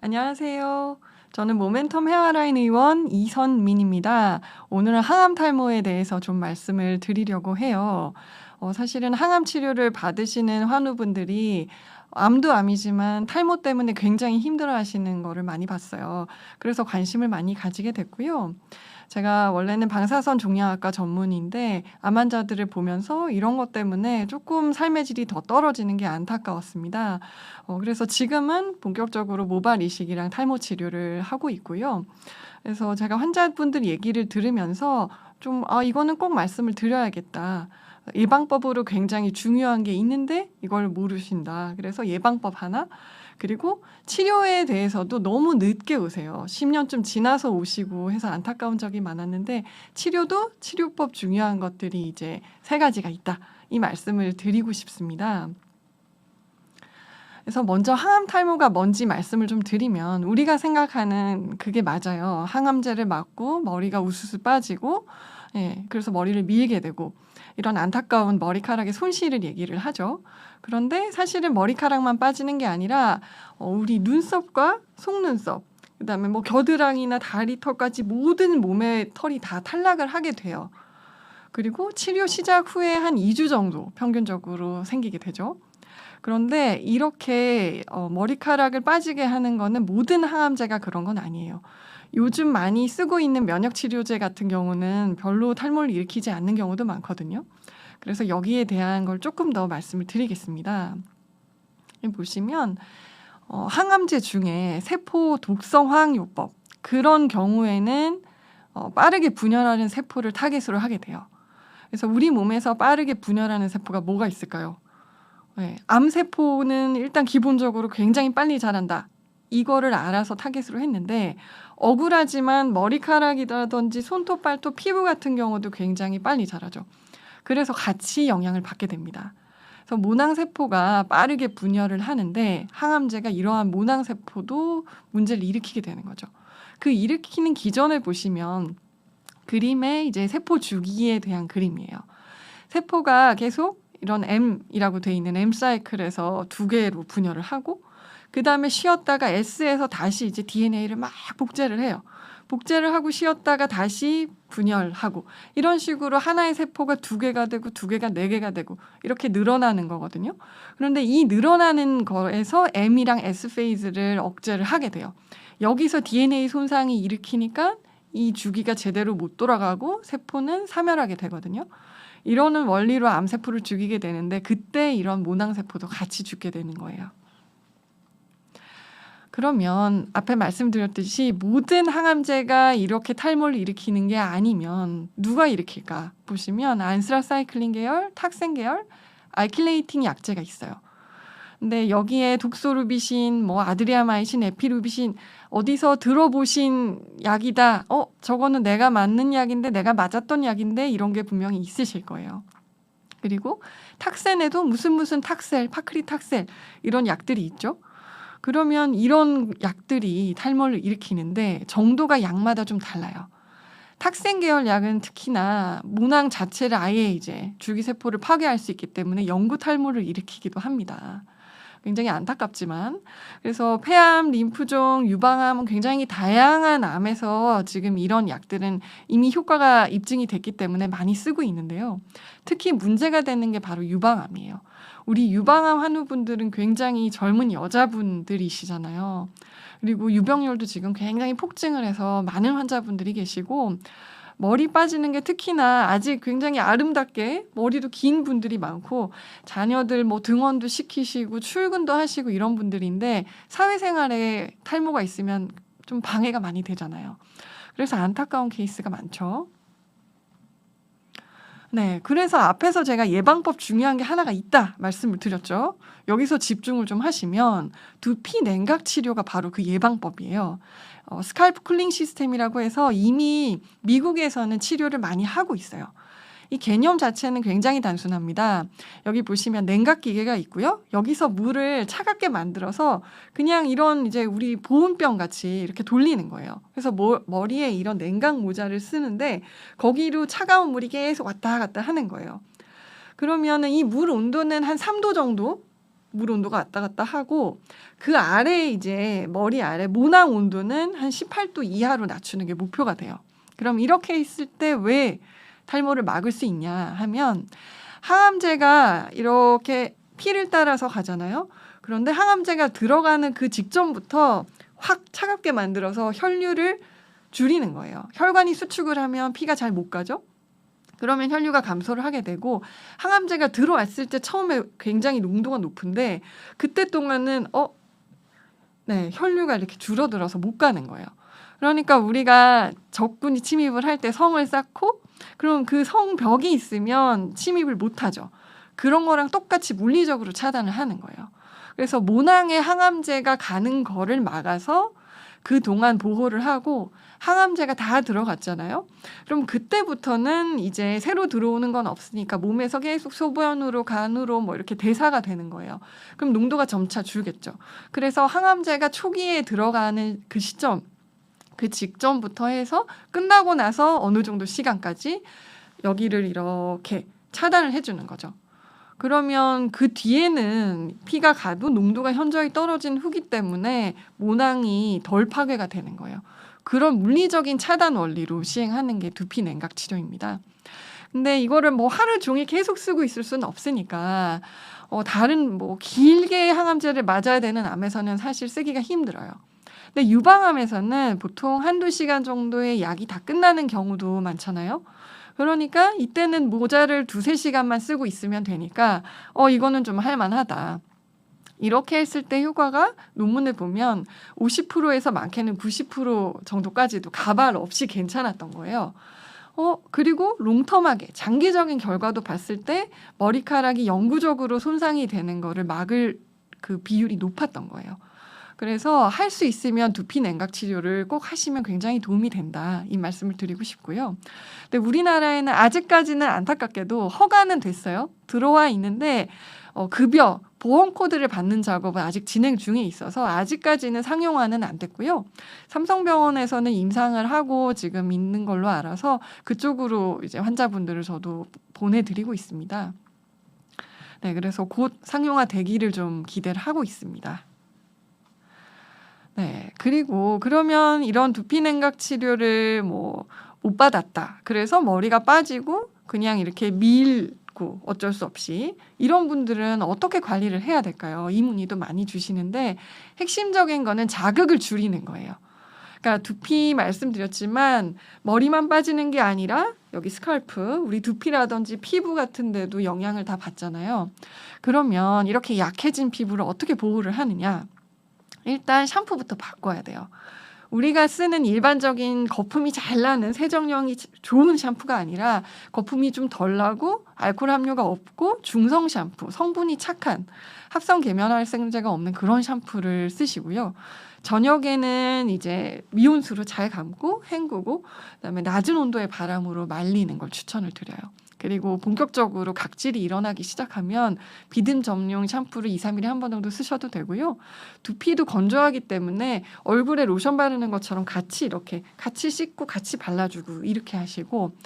안녕하세요. 저는 모멘텀 헤어라인 의원 이선민입니다. 오늘은 항암 탈모에 대해서 좀 말씀을 드리려고 해요. 사실은 항암 치료를 받으시는 환우분들이 암도 암이지만 탈모 때문에 굉장히 힘들어하시는 거를 많이 봤어요. 그래서 관심을 많이 가지게 됐고요. 제가 원래는 방사선 종양학과 전문의인데 암 환자들을 보면서 이런 것 때문에 조금 삶의 질이 더 떨어지는 게 안타까웠습니다. 그래서 지금은 본격적으로 모발 이식이랑 탈모 치료를 하고 있고요. 그래서 제가 환자분들 얘기를 들으면서 좀 '아 이거는 꼭 말씀을 드려야겠다. 예방법으로 굉장히 중요한 게 있는데 이걸 모르신다.' 그래서 예방법 하나, 그리고 치료에 대해서도 너무 늦게 오세요. 10 년쯤 지나서 오시고 해서 안타까운 적이 많았는데, 치료도 치료법 중요한 것들이 이제 3 가지가 있다. 이 말씀을 드리고 싶습니다. 그래서 먼저 항암 탈모가 뭔지 말씀을 좀 드리면, 우리가 생각하는 그게 맞아요. 항암제를 맞고 머리가 우수수 빠지고, 그래서 머리를 밀게 되고 이런 안타까운 머리카락의 손실을 얘기를 하죠. 그런데 사실은 머리카락만 빠지는 게 아니라 우리 눈썹과 속눈썹, 그다음에 뭐 겨드랑이나 다리 털까지 모든 몸의 털이 다 탈락을 하게 돼요. 그리고 치료 시작 후에 한 2주 정도 평균적으로 생기게 되죠. 그런데 이렇게 머리카락을 빠지게 하는 거는 모든 항암제가 그런 건 아니에요. 요즘 많이 쓰고 있는 면역 치료제 같은 경우는 별로 탈모를 일으키지 않는 경우도 많거든요. 그래서 여기에 대한 걸 조금 더 말씀을 드리겠습니다. 여기 보시면 항암제 중에 세포 독성 화학요법, 그런 경우에는 빠르게 분열하는 세포를 타깃으로 하게 돼요. 그래서 우리 몸에서 빠르게 분열하는 세포가 뭐가 있을까요? 암세포는 일단 기본적으로 굉장히 빨리 자란다. 이거를 알아서 타깃으로 했는데, 억울하지만 머리카락이라든지 손톱, 발톱, 피부 같은 경우도 굉장히 빨리 자라죠. 그래서 같이 영향을 받게 됩니다. 그래서 모낭세포가 빠르게 분열을 하는데, 항암제가 이러한 모낭세포도 문제를 일으키게 되는 거죠. 그 일으키는 기전을 보시면 그림에 이제 세포 주기에 대한 그림이에요. 세포가 계속 이런 M이라고 돼 있는 M 사이클에서 2개로 분열을 하고, 그다음에 쉬었다가 S에서 다시 이제 DNA를 막 복제를 해요. 복제를 하고 쉬었다가 다시 분열하고, 이런 식으로 하나의 세포가 2개가 되고 2개가 4개가 되고 이렇게 늘어나는 거거든요. 그런데 이 늘어나는 거에서 M이랑 S 페이즈를 억제를 하게 돼요. 여기서 DNA 손상이 일으키니까 이 주기가 제대로 못 돌아가고 세포는 사멸하게 되거든요. 이러는 원리로 암세포를 죽이게 되는데, 그때 이런 모낭세포도 같이 죽게 되는 거예요. 그러면 앞에 말씀드렸듯이 모든 항암제가 이렇게 탈모를 일으키는 게 아니면 누가 일으킬까 보시면, 안스라사이클린 계열, 탁센 계열, 알킬레이팅 약제가 있어요. 근데 여기에 독소루비신, 뭐 아드리아마이신, 에피루비신, 어디서 들어보신 약이다. 저거는 내가 맞는 약인데, 내가 맞았던 약인데, 이런 게 분명히 있으실 거예요. 그리고 탁센에도 무슨 탁셀, 파크리탁셀 이런 약들이 있죠. 그러면 이런 약들이 탈모를 일으키는데 정도가 약마다 좀 달라요. 탁센 계열 약은 특히나 모낭 자체를 아예 이제 줄기세포를 파괴할 수 있기 때문에 영구 탈모를 일으키기도 합니다. 굉장히 안타깝지만, 그래서 폐암, 림프종, 유방암은 굉장히 다양한 암에서 지금 이런 약들은 이미 효과가 입증이 됐기 때문에 많이 쓰고 있는데요. 특히 문제가 되는 게 바로 유방암이에요. 우리 유방암 환우분들은 굉장히 젊은 여자분들이시잖아요. 그리고 유병률도 지금 굉장히 폭증을 해서 많은 환자분들이 계시고, 머리 빠지는 게 특히나 아직 굉장히 아름답게 머리도 긴 분들이 많고, 자녀들 뭐 등원도 시키시고 출근도 하시고 이런 분들인데, 사회생활에 탈모가 있으면 좀 방해가 많이 되잖아요. 그래서 안타까운 케이스가 많죠. 네, 그래서 앞에서 제가 예방법 중요한 게 하나가 있다 말씀을 드렸죠. 여기서 집중을 좀 하시면, 두피 냉각 치료가 바로 그 예방법이에요. 스칼프 쿨링 시스템이라고 해서 이미 미국에서는 치료를 많이 하고 있어요. 이 개념 자체는 굉장히 단순합니다. 여기 보시면 냉각 기계가 있고요. 여기서 물을 차갑게 만들어서 그냥 이런 이제 우리 보온병 같이 이렇게 돌리는 거예요. 그래서 머리에 이런 냉각 모자를 쓰는데, 거기로 차가운 물이 계속 왔다 갔다 하는 거예요. 그러면은 이 물 온도는 한 3도 정도 물 온도가 왔다 갔다 하고 그 아래 이제 머리 아래 모낭 온도는 한 18도 이하로 낮추는 게 목표가 돼요. 그럼 이렇게 있을 때 왜 탈모를 막을 수 있냐 하면 항암제가 이렇게 피를 따라서 가잖아요. 그런데 항암제가 들어가는 그 직전부터 확 차갑게 만들어서 혈류를 줄이는 거예요. 혈관이 수축을 하면 피가 잘 못 가죠. 그러면 혈류가 감소를 하게 되고 항암제가 들어왔을 때 처음에 굉장히 농도가 높은데 그때 동안은 혈류가 이렇게 줄어들어서 못 가는 거예요. 그러니까 우리가 적군이 침입을 할 때 성을 쌓고 그럼 그 성벽이 있으면 침입을 못 하죠. 그런 거랑 똑같이 물리적으로 차단을 하는 거예요. 그래서 모낭에 항암제가 가는 거를 막아서 그동안 보호를 하고 항암제가 다 들어갔잖아요. 그럼 그때부터는 이제 새로 들어오는 건 없으니까 몸에서 계속 소변으로 간으로 뭐 이렇게 대사가 되는 거예요. 그럼 농도가 점차 줄겠죠. 그래서 항암제가 초기에 들어가는 그 시점, 그 직전부터 해서 끝나고 나서 어느 정도 시간까지 여기를 이렇게 차단을 해주는 거죠. 그러면 그 뒤에는 피가 가도 농도가 현저히 떨어진 후기 때문에 모낭이 덜 파괴가 되는 거예요. 그런 물리적인 차단 원리로 시행하는 게 두피 냉각 치료입니다. 근데 이거를 뭐 하루 종일 계속 쓰고 있을 수는 없으니까 다른 뭐 길게 항암제를 맞아야 되는 암에서는 사실 쓰기가 힘들어요. 근데 유방암에서는 보통 한두 시간 정도의 약이 다 끝나는 경우도 많잖아요. 그러니까 이때는 모자를 2-3시간만 쓰고 있으면 되니까 이거는 좀 할만하다. 이렇게 했을 때 효과가 논문을 보면 50%에서 많게는 90% 정도까지도 가발 없이 괜찮았던 거예요. 그리고 롱텀하게 장기적인 결과도 봤을 때 머리카락이 영구적으로 손상이 되는 거를 막을 그 비율이 높았던 거예요. 그래서 할 수 있으면 두피 냉각 치료를 꼭 하시면 굉장히 도움이 된다. 이 말씀을 드리고 싶고요. 근데 우리나라에는 아직까지는 안타깝게도 허가는 됐어요. 들어와 있는데 급여, 보험 코드를 받는 작업은 아직 진행 중에 있어서 아직까지는 상용화는 안 됐고요. 삼성병원에서는 임상을 하고 지금 있는 걸로 알아서 그쪽으로 이제 환자분들을 저도 보내드리고 있습니다. 네, 그래서 곧 상용화 되기를 좀 기대를 하고 있습니다. 네, 그리고 그러면 이런 두피 냉각 치료를 못 받았다. 그래서 머리가 빠지고 그냥 이렇게 밀고 어쩔 수 없이 이런 분들은 어떻게 관리를 해야 될까요? 이 문의도 많이 주시는데 핵심적인 거는 자극을 줄이는 거예요. 그러니까 두피 말씀드렸지만 머리만 빠지는 게 아니라 여기 스칼프, 우리 두피라든지 피부 같은 데도 영향을 다 받잖아요. 그러면 이렇게 약해진 피부를 어떻게 보호를 하느냐? 일단 샴푸부터 바꿔야 돼요. 우리가 쓰는 일반적인 거품이 잘 나는 세정력이 좋은 샴푸가 아니라 거품이 좀 덜 나고 알코올 함유가 없고 중성 샴푸, 성분이 착한 합성 계면활성제가 없는 그런 샴푸를 쓰시고요. 저녁에는 이제 미온수로 잘 감고 헹구고 그다음에 낮은 온도의 바람으로 말리는 걸 추천을 드려요. 그리고 본격적으로 각질이 일어나기 시작하면 비듬 점용 샴푸를 2-3일에 한 번 정도 쓰셔도 되고요. 두피도 건조하기 때문에 얼굴에 로션 바르는 것처럼 같이 이렇게 같이 씻고 같이 발라주고 이렇게 하시고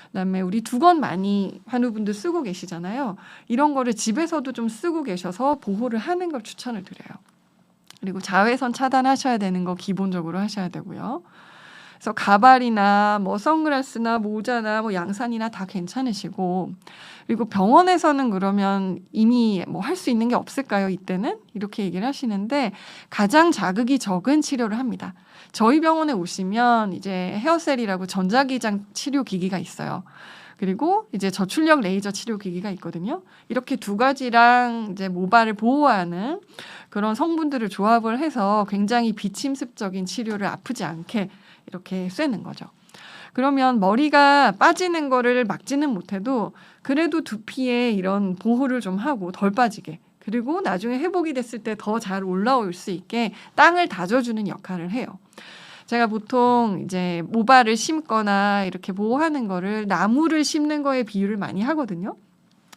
그다음에 우리 두건 많이 환우분들 쓰고 계시잖아요. 이런 거를 집에서도 좀 쓰고 계셔서 보호를 하는 걸 추천을 드려요. 그리고 자외선 차단하셔야 되는 거 기본적으로 하셔야 되고요. 그래서 가발이나 선글라스나 모자나 양산이나 다 괜찮으시고 그리고 병원에서는 그러면 이미 할 수 있는 게 없을까요? 이때는 이렇게 얘기를 하시는데 가장 자극이 적은 치료를 합니다. 저희 병원에 오시면 이제 헤어셀이라고 전자기장 치료 기기가 있어요. 그리고 이제 저출력 레이저 치료 기기가 있거든요. 이렇게 두 가지랑 이제 모발을 보호하는 그런 성분들을 조합을 해서 굉장히 비침습적인 치료를 아프지 않게 이렇게 쐬는 거죠. 그러면 머리가 빠지는 거를 막지는 못해도 그래도 두피에 이런 보호를 좀 하고 덜 빠지게 그리고 나중에 회복이 됐을 때 더 잘 올라올 수 있게 땅을 다져주는 역할을 해요. 제가 보통 이제 모발을 심거나 이렇게 보호하는 거를 나무를 심는 거에 비유를 많이 하거든요.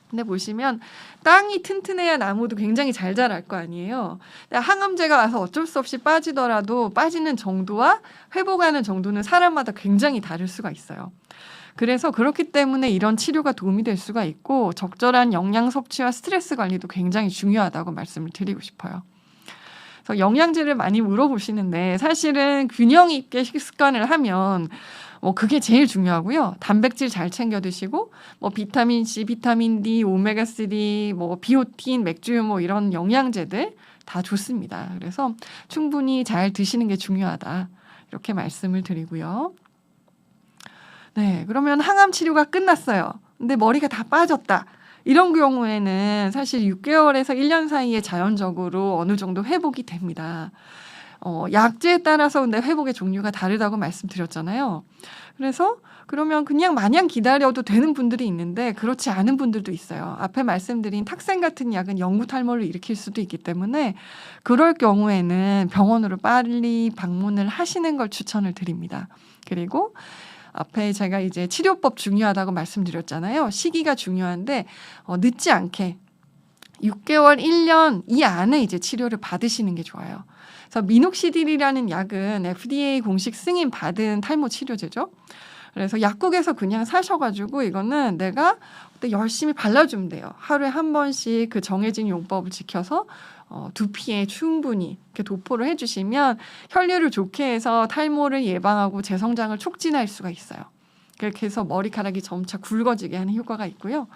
근데 보시면 땅이 튼튼해야 나무도 굉장히 잘 자랄 거 아니에요. 항암제가 와서 어쩔 수 없이 빠지더라도 빠지는 정도와 회복하는 정도는 사람마다 굉장히 다를 수가 있어요. 그래서 그렇기 때문에 이런 치료가 도움이 될 수가 있고 적절한 영양 섭취와 스트레스 관리도 굉장히 중요하다고 말씀을 드리고 싶어요. 그래서 영양제를 많이 물어보시는데 사실은 균형 있게 식습관을 하면 그게 제일 중요하고요. 단백질 잘 챙겨 드시고 비타민 C, 비타민 D, 오메가 3, 비오틴, 맥주효모 이런 영양제들 다 좋습니다. 그래서 충분히 잘 드시는 게 중요하다. 이렇게 말씀을 드리고요. 네, 그러면 항암 치료가 끝났어요. 근데 머리가 다 빠졌다. 이런 경우에는 사실 6개월에서 1년 사이에 자연적으로 어느 정도 회복이 됩니다. 약제에 따라서 근데 회복의 종류가 다르다고 말씀드렸잖아요. 그래서 그러면 그냥 마냥 기다려도 되는 분들이 있는데 그렇지 않은 분들도 있어요. 앞에 말씀드린 탁생 같은 약은 영구 탈모를 일으킬 수도 있기 때문에 그럴 경우에는 병원으로 빨리 방문을 하시는 걸 추천을 드립니다. 그리고 앞에 제가 이제 치료법 중요하다고 말씀드렸잖아요. 시기가 중요한데 늦지 않게 6개월, 1년 이 안에 이제 치료를 받으시는 게 좋아요. 그래서 미녹시딜이라는 약은 FDA 공식 승인 받은 탈모 치료제죠. 그래서 약국에서 그냥 사셔가지고 이거는 내가 열심히 발라주면 돼요. 하루에 한 번씩 그 정해진 용법을 지켜서 두피에 충분히 이렇게 도포를 해주시면 혈류를 좋게 해서 탈모를 예방하고 재성장을 촉진할 수가 있어요. 그렇게 해서 머리카락이 점차 굵어지게 하는 효과가 있고요.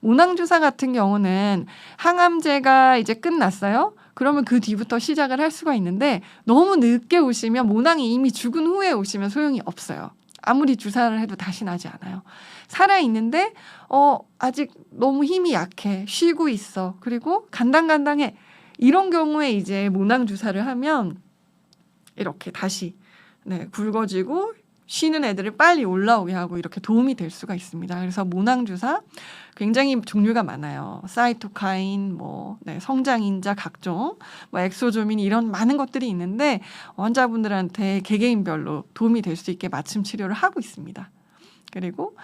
모낭주사 같은 경우는 항암제가 이제 끝났어요. 그러면 그 뒤부터 시작을 할 수가 있는데 너무 늦게 오시면 모낭이 이미 죽은 후에 오시면 소용이 없어요. 아무리 주사를 해도 다시 나지 않아요. 살아있는데 아직 너무 힘이 약해. 쉬고 있어. 그리고 간당간당해. 이런 경우에 이제 모낭 주사를 하면 이렇게 다시 굵어지고 쉬는 애들을 빨리 올라오게 하고 이렇게 도움이 될 수가 있습니다. 그래서 모낭 주사 굉장히 종류가 많아요. 사이토카인, 성장인자 각종, 엑소조민 이런 많은 것들이 있는데 환자분들한테 개개인별로 도움이 될 수 있게 맞춤 치료를 하고 있습니다. 그리고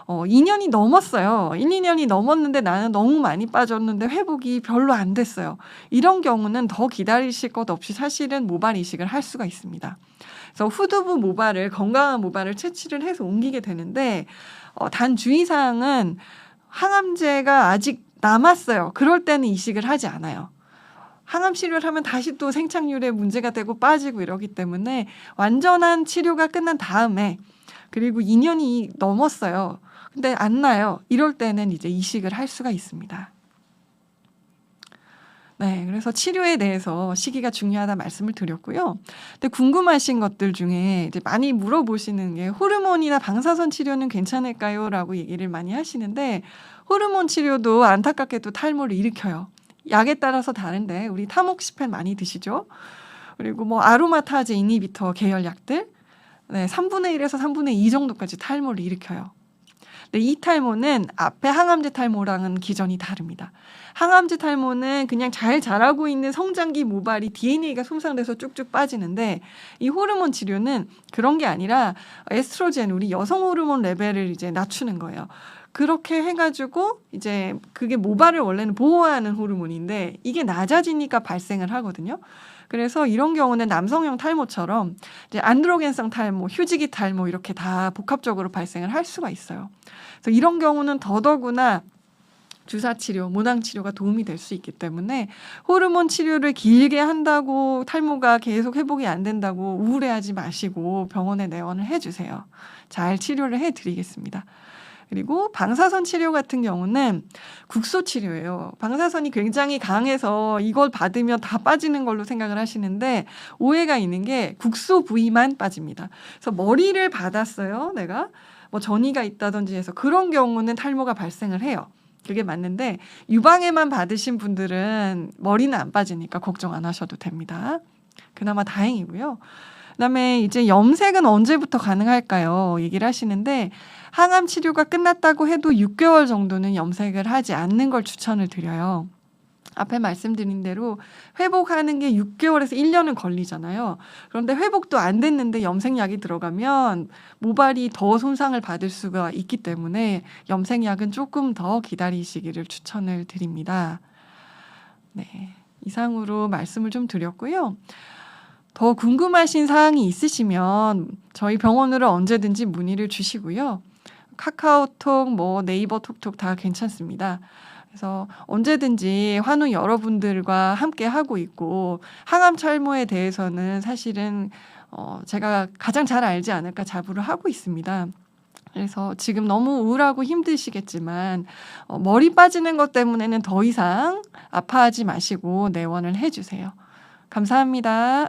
2년이 넘었어요. 1, 2년이 넘었는데 나는 너무 많이 빠졌는데 회복이 별로 안 됐어요. 이런 경우는 더 기다리실 것 없이 사실은 모발 이식을 할 수가 있습니다. 그래서 후두부 모발을 건강한 모발을 채취를 해서 옮기게 되는데 단 주의사항은 항암제가 아직 남았어요. 그럴 때는 이식을 하지 않아요. 항암 치료를 하면 다시 또 생착률에 문제가 되고 빠지고 이러기 때문에 완전한 치료가 끝난 다음에 그리고 2년이 넘었어요. 근데 안 나요. 이럴 때는 이제 이식을 할 수가 있습니다. 네, 그래서 치료에 대해서 시기가 중요하다 말씀을 드렸고요. 근데 궁금하신 것들 중에 이제 많이 물어보시는 게 호르몬이나 방사선 치료는 괜찮을까요? 라고 얘기를 많이 하시는데 호르몬 치료도 안타깝게도 탈모를 일으켜요. 약에 따라서 다른데 우리 타목시펜 많이 드시죠? 그리고 아로마타제 이니비터 계열 약들 3분의 1에서 3분의 2 정도까지 탈모를 일으켜요. 근데 이 탈모는 앞에 항암제 탈모랑은 기전이 다릅니다. 항암제 탈모는 그냥 잘 자라고 있는 성장기 모발이 DNA가 손상돼서 쭉쭉 빠지는데 이 호르몬 치료는 그런 게 아니라 에스트로겐, 우리 여성 호르몬 레벨을 이제 낮추는 거예요. 그렇게 해가지고 이제 그게 모발을 원래는 보호하는 호르몬인데 이게 낮아지니까 발생을 하거든요. 그래서 이런 경우는 남성형 탈모처럼 이제 안드로겐성 탈모, 휴지기 탈모 이렇게 다 복합적으로 발생을 할 수가 있어요. 그래서 이런 경우는 더더구나 주사 치료, 모낭 치료가 도움이 될 수 있기 때문에 호르몬 치료를 길게 한다고 탈모가 계속 회복이 안 된다고 우울해하지 마시고 병원에 내원을 해주세요. 잘 치료를 해드리겠습니다. 그리고 방사선 치료 같은 경우는 국소 치료예요. 방사선이 굉장히 강해서 이걸 받으면 다 빠지는 걸로 생각을 하시는데 오해가 있는 게 국소 부위만 빠집니다. 그래서 머리를 받았어요. 내가 전이가 있다든지 해서 그런 경우는 탈모가 발생을 해요. 그게 맞는데 유방에만 받으신 분들은 머리는 안 빠지니까 걱정 안 하셔도 됩니다. 그나마 다행이고요. 그다음에 이제 염색은 언제부터 가능할까요? 얘기를 하시는데 항암 치료가 끝났다고 해도 6개월 정도는 염색을 하지 않는 걸 추천을 드려요. 앞에 말씀드린 대로 회복하는 게 6개월에서 1년은 걸리잖아요. 그런데 회복도 안 됐는데 염색약이 들어가면 모발이 더 손상을 받을 수가 있기 때문에 염색약은 조금 더 기다리시기를 추천을 드립니다. 네, 이상으로 말씀을 좀 드렸고요. 더 궁금하신 사항이 있으시면 저희 병원으로 언제든지 문의를 주시고요. 카카오톡, 뭐 네이버 톡톡 다 괜찮습니다. 그래서 언제든지 환우 여러분들과 함께 하고 있고 항암 탈모에 대해서는 사실은 제가 가장 잘 알지 않을까 자부를 하고 있습니다. 그래서 지금 너무 우울하고 힘드시겠지만 머리 빠지는 것 때문에는 더 이상 아파하지 마시고 내원을 해 주세요. 감사합니다.